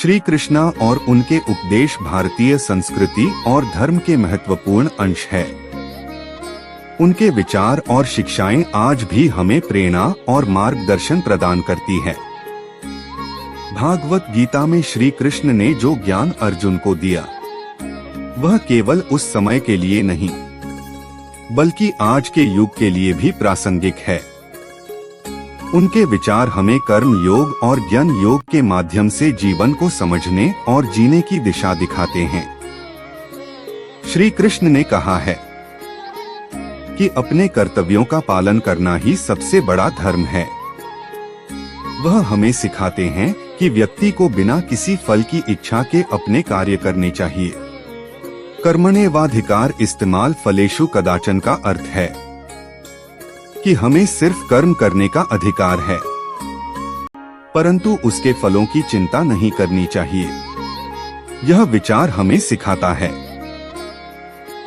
श्री कृष्ण और उनके उपदेश भारतीय संस्कृति और धर्म के महत्वपूर्ण अंश है। उनके विचार और शिक्षाएं आज भी हमें प्रेरणा और मार्गदर्शन प्रदान करती है। भागवत गीता में श्री कृष्ण ने जो ज्ञान अर्जुन को दिया, वह केवल उस समय के लिए नहीं, बल्कि आज के युग के लिए भी प्रासंगिक है। उनके विचार हमें कर्म योग और ज्ञान योग के माध्यम से जीवन को समझने और जीने की दिशा दिखाते हैं। श्री कृष्ण ने कहा है कि अपने कर्तव्यों का पालन करना ही सबसे बड़ा धर्म है। वह हमें सिखाते हैं कि व्यक्ति को बिना किसी फल की इच्छा के अपने कार्य करने चाहिए। कर्मण्येवाधिकार इस्तेमाल फलेषु कदाचन का अर्थ है कि हमें सिर्फ कर्म करने का अधिकार है, परंतु उसके फलों की चिंता नहीं करनी चाहिए। यह विचार हमें सिखाता है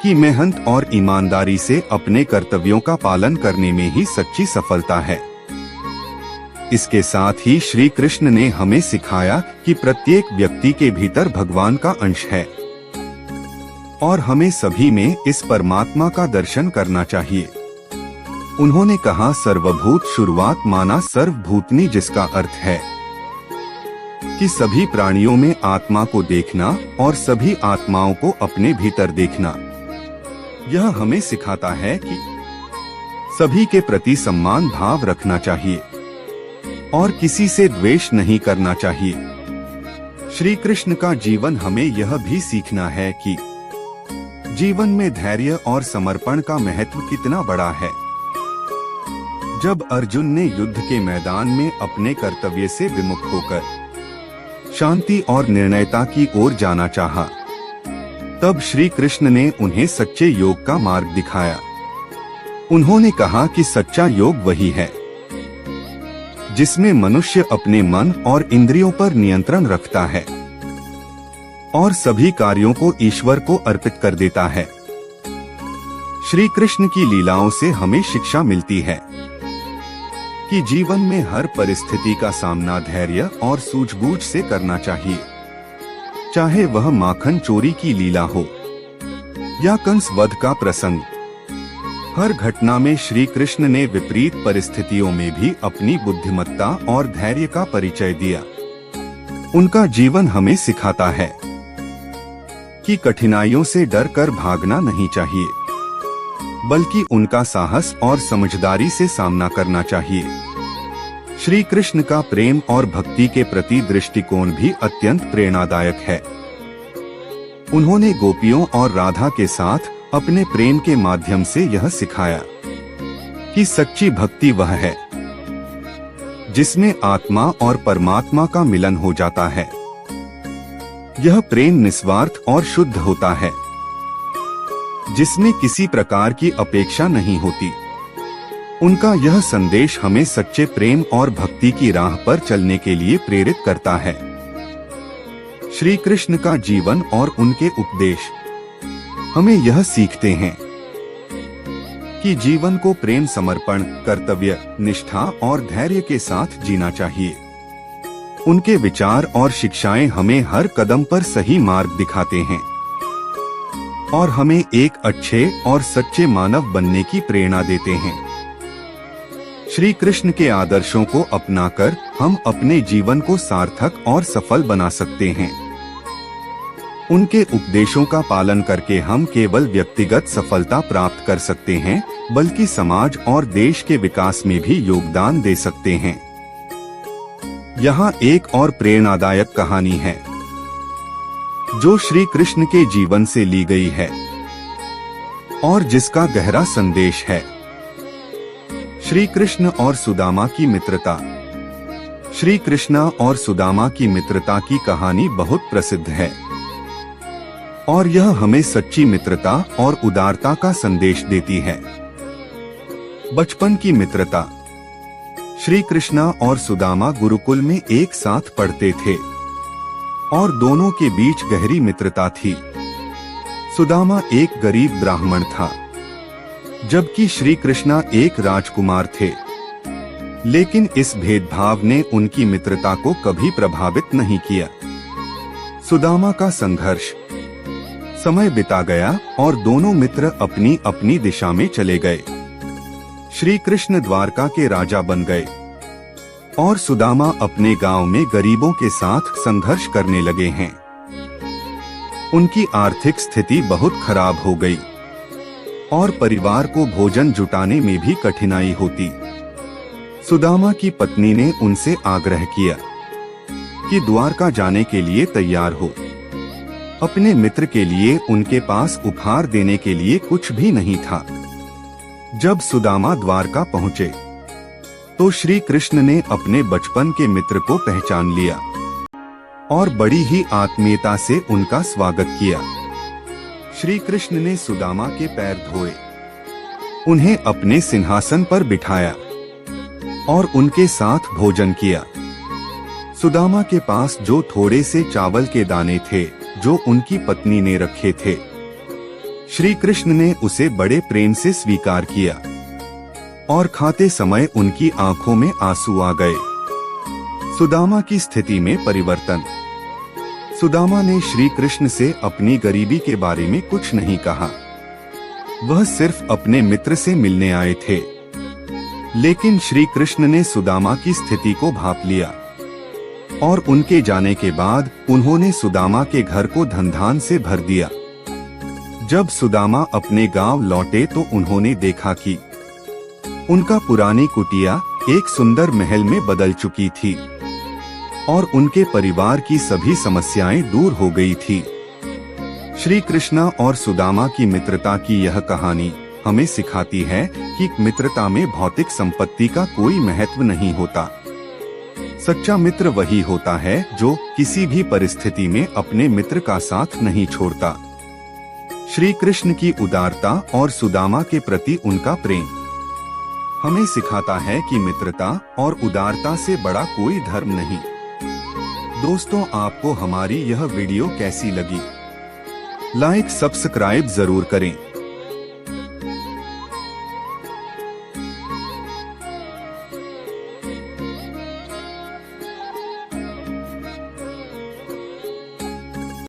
कि मेहनत और ईमानदारी से अपने कर्तव्यों का पालन करने में ही सच्ची सफलता है। इसके साथ ही श्री कृष्ण ने हमें सिखाया कि प्रत्येक व्यक्ति के भीतर भगवान का अंश है और हमें सभी में इस परमात्मा का दर्शन करना चाहिए। उन्होंने कहा, सर्वभूत शुरुआत माना सर्वभूतनी, जिसका अर्थ है कि सभी प्राणियों में आत्मा को देखना और सभी आत्माओं को अपने भीतर देखना। यह हमें सिखाता है कि सभी के प्रति सम्मान भाव रखना चाहिए और किसी से द्वेष नहीं करना चाहिए। श्री कृष्ण का जीवन हमें यह भी सीखना है कि जीवन में धैर्य और समर्पण का महत्व कितना बड़ा है। जब अर्जुन ने युद्ध के मैदान में अपने कर्तव्य से विमुख होकर शांति और निर्णयता की ओर जाना चाहा, तब श्री कृष्ण ने उन्हें सच्चे योग का मार्ग दिखाया। उन्होंने कहा कि सच्चा योग वही है जिसमें मनुष्य अपने मन और इंद्रियों पर नियंत्रण रखता है और सभी कार्यों को ईश्वर को अर्पित कर देता है। श्री कृष्ण की लीलाओं से हमें शिक्षा मिलती है कि जीवन में हर परिस्थिति का सामना धैर्य और सूझबूझ से करना चाहिए, चाहे वह माखन चोरी की लीला हो या कंस वध का प्रसंग। हर घटना में श्री कृष्ण ने विपरीत परिस्थितियों में भी अपनी बुद्धिमत्ता और धैर्य का परिचय दिया। उनका जीवन हमें सिखाता है कि कठिनाइयों से डर कर भागना नहीं चाहिए, बल्कि उनका साहस और समझदारी से सामना करना चाहिए। श्री कृष्ण का प्रेम और भक्ति के प्रति दृष्टिकोण भी अत्यंत प्रेरणादायक है। उन्होंने गोपियों और राधा के साथ अपने प्रेम के माध्यम से यह सिखाया कि सच्ची भक्ति वह है जिसमें आत्मा और परमात्मा का मिलन हो जाता है। यह प्रेम निस्वार्थ और शुद्ध होता है, जिसमें किसी प्रकार की अपेक्षा नहीं होती। उनका यह संदेश हमें सच्चे प्रेम और भक्ति की राह पर चलने के लिए प्रेरित करता है। श्री कृष्ण का जीवन और उनके उपदेश हमें यह सीखते हैं कि जीवन को प्रेम, समर्पण, कर्तव्य, निष्ठा और धैर्य के साथ जीना चाहिए। उनके विचार और शिक्षाएं हमें हर कदम पर सही मार्ग दिखाते हैं और हमें एक अच्छे और सच्चे मानव बनने की प्रेरणा देते हैं। श्री कृष्ण के आदर्शों को अपनाकर हम अपने जीवन को सार्थक और सफल बना सकते हैं। उनके उपदेशों का पालन करके हम केवल व्यक्तिगत सफलता प्राप्त कर सकते हैं, बल्कि समाज और देश के विकास में भी योगदान दे सकते हैं। यहाँ एक और प्रेरणादायक कहानी है जो श्री कृष्ण के जीवन से ली गई है और जिसका गहरा संदेश है। श्री कृष्ण और सुदामा की मित्रता। श्री कृष्ण और सुदामा की मित्रता की कहानी बहुत प्रसिद्ध है और यह हमें सच्ची मित्रता और उदारता का संदेश देती है। बचपन की मित्रता। श्री कृष्ण और सुदामा गुरुकुल में एक साथ पढ़ते थे और दोनों के बीच गहरी मित्रता थी। सुदामा एक गरीब ब्राह्मण था, जबकि श्री कृष्ण एक राजकुमार थे। लेकिन इस भेदभाव ने उनकी मित्रता को कभी प्रभावित नहीं किया। सुदामा का संघर्ष। समय बिता गया और दोनों मित्र अपनी अपनी दिशा में चले गए। श्री कृष्ण द्वारका के राजा बन गए और सुदामा अपने गांव में गरीबों के साथ संघर्ष करने लगे हैं। उनकी आर्थिक स्थिति बहुत खराब हो गई और परिवार को भोजन जुटाने में भी कठिनाई होती। सुदामा की पत्नी ने उनसे आग्रह किया कि द्वारका जाने के लिए तैयार हो। अपने मित्र के लिए उनके पास उपहार देने के लिए कुछ भी नहीं था। जब सुदामा द्वारका पहुंचे तो श्री कृष्ण ने अपने बचपन के मित्र को पहचान लिया और बड़ी ही आत्मीयता से उनका स्वागत किया। श्री कृष्ण ने सुदामा के पैर धोए, उन्हें अपने सिंहासन पर बिठाया और उनके साथ भोजन किया। सुदामा के पास जो थोड़े से चावल के दाने थे जो उनकी पत्नी ने रखे थे, श्री कृष्ण ने उसे बड़े प्रेम से स्वीकार किया और खाते समय उनकी आंखों में आंसू आ गए। सुदामा की स्थिति में परिवर्तन। सुदामा ने श्री कृष्ण से अपनी गरीबी के बारे में कुछ नहीं कहा। वह सिर्फ अपने मित्र से मिलने आए थे, लेकिन श्री कृष्ण ने सुदामा की स्थिति को भांप लिया और उनके जाने के बाद उन्होंने सुदामा के घर को धन-धान से भर दिया। जब सुदामा अपने गांव लौटे तो उन्होंने देखा कि उनका पुरानी कुटिया एक सुंदर महल में बदल चुकी थी और उनके परिवार की सभी समस्याएं दूर हो गई थी। श्री कृष्ण और सुदामा की मित्रता की यह कहानी हमें सिखाती है कि मित्रता में भौतिक संपत्ति का कोई महत्व नहीं होता। सच्चा मित्र वही होता है जो किसी भी परिस्थिति में अपने मित्र का साथ नहीं छोड़ता। श्री कृष्ण की उदारता और सुदामा के प्रति उनका प्रेम हमें सिखाता है कि मित्रता और उदारता से बड़ा कोई धर्म नहीं। दोस्तों, आपको हमारी यह वीडियो कैसी लगी? लाइक सब्सक्राइब जरूर करें।